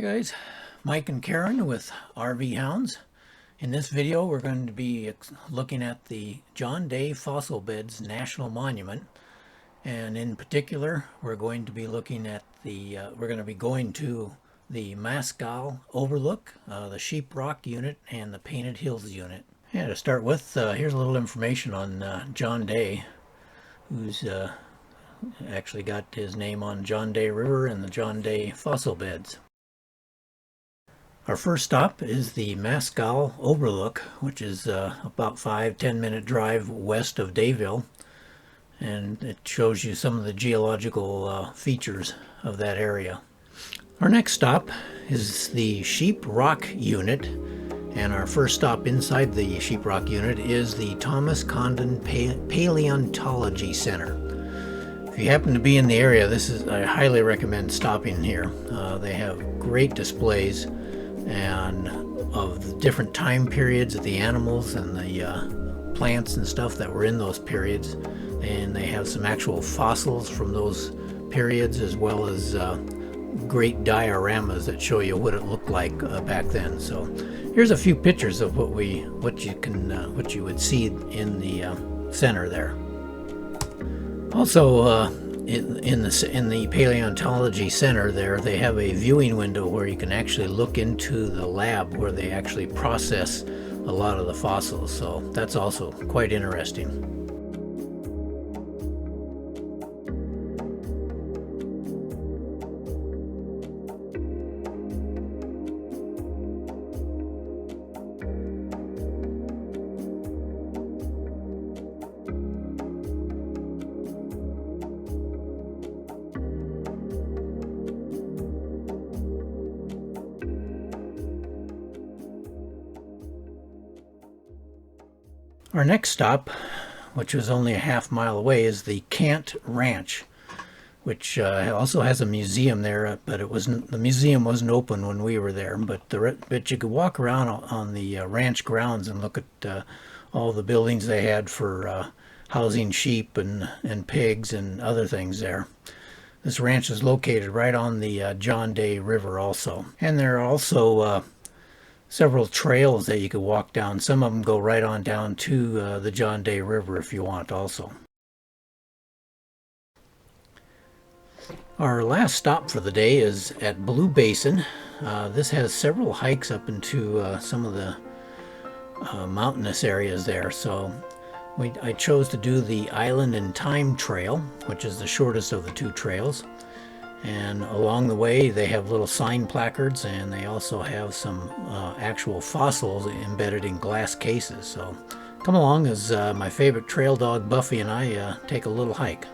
Hey guys, Mike and Karen with RV Hounds. In this video we're going to be looking at the John Day Fossil Beds National Monument, and in particular we're going to be looking at going to the Mascal Overlook, the Sheep Rock unit, and the Painted Hills unit. Yeah, to start with, here's a little information on John Day, who's actually got his name on John Day River and the John Day Fossil Beds. Our first stop is the Mascal Overlook, which is about 5-10 minute drive west of Dayville, and it shows you some of the geological features of that area. Our next stop is the Sheep Rock unit, and our first stop inside the Sheep Rock unit is the Thomas Condon Paleontology Center. If you happen to be in the area, I highly recommend stopping here. They have great displays and of the different time periods of the animals and the plants and stuff that were in those periods, and they have some actual fossils from those periods, as well as great dioramas that show you what it looked like back then. So here's a few pictures of what you would see in the center there. Also, in the Paleontology Center there, they have a viewing window where you can actually look into the lab where they actually process a lot of the fossils, so that's also quite interesting. Our next stop, which was only a half-mile away, is the Cant Ranch, which also has a museum there, but the museum wasn't open when we were there. But you could walk around on the ranch grounds and look at all the buildings they had for housing sheep and pigs and other things there. This ranch is located right on the John Day River also, and there are also several trails that you could walk down. Some of them go right on down to the John Day River if you want also. Our last stop for the day is at Blue Basin. This has several hikes up into some of the mountainous areas there. So I chose to do the Island and Time Trail, which is the shortest of the two trails. And along the way they have little sign placards, and they also have some actual fossils embedded in glass cases. So come along as my favorite trail dog Buffy and I take a little hike.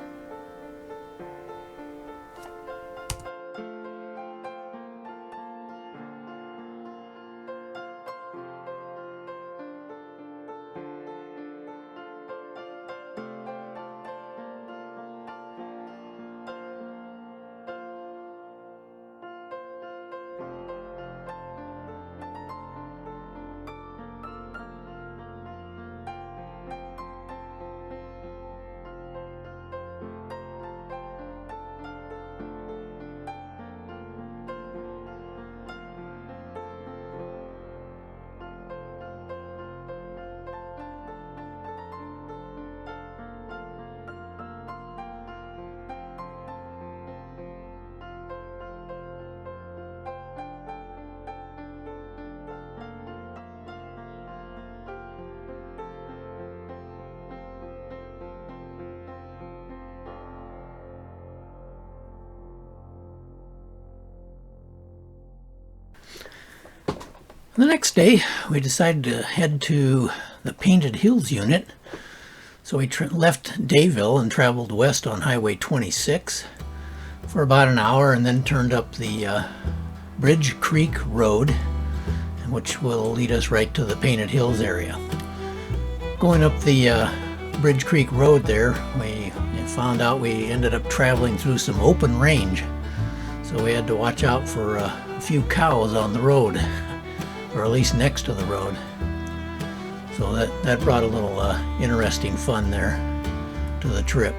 The next day, we decided to head to the Painted Hills unit. So we left Dayville and traveled west on Highway 26 for about an hour, and then turned up the Bridge Creek Road, which will lead us right to the Painted Hills area. Going up the Bridge Creek Road there, we found out we ended up traveling through some open range. So we had to watch out for a few cows on the road, or at least next to the road. So that brought a little interesting fun there to the trip.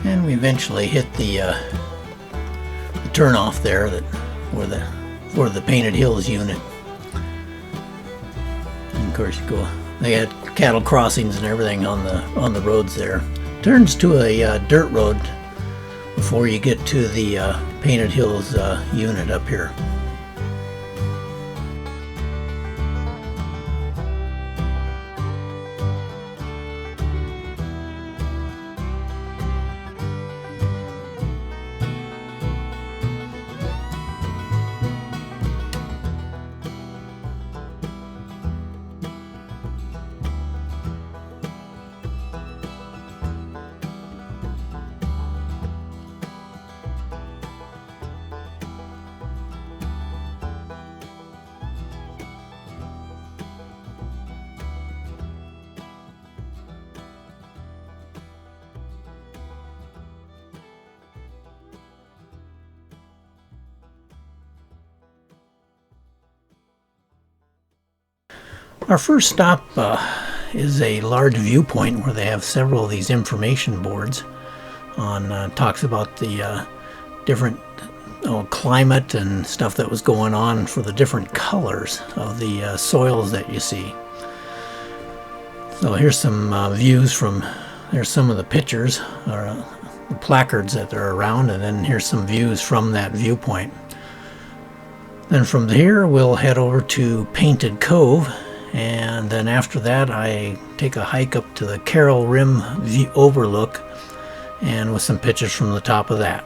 And we eventually hit the turnoff there for the Painted Hills unit. And of course, they had cattle crossings and everything on the roads there. Turns to a dirt road before you get to the Painted Hills unit up here. Our first stop is a large viewpoint where they have several of these information boards on talks about the different climate and stuff that was going on for the different colors of the soils that you see. So here's some views from, there's some of the pictures or the placards that are around, and then here's some views from that viewpoint. Then from here we'll head over to Painted Cove, and then after that I take a hike up to the Carroll Rim overlook, and with some pictures from the top of that.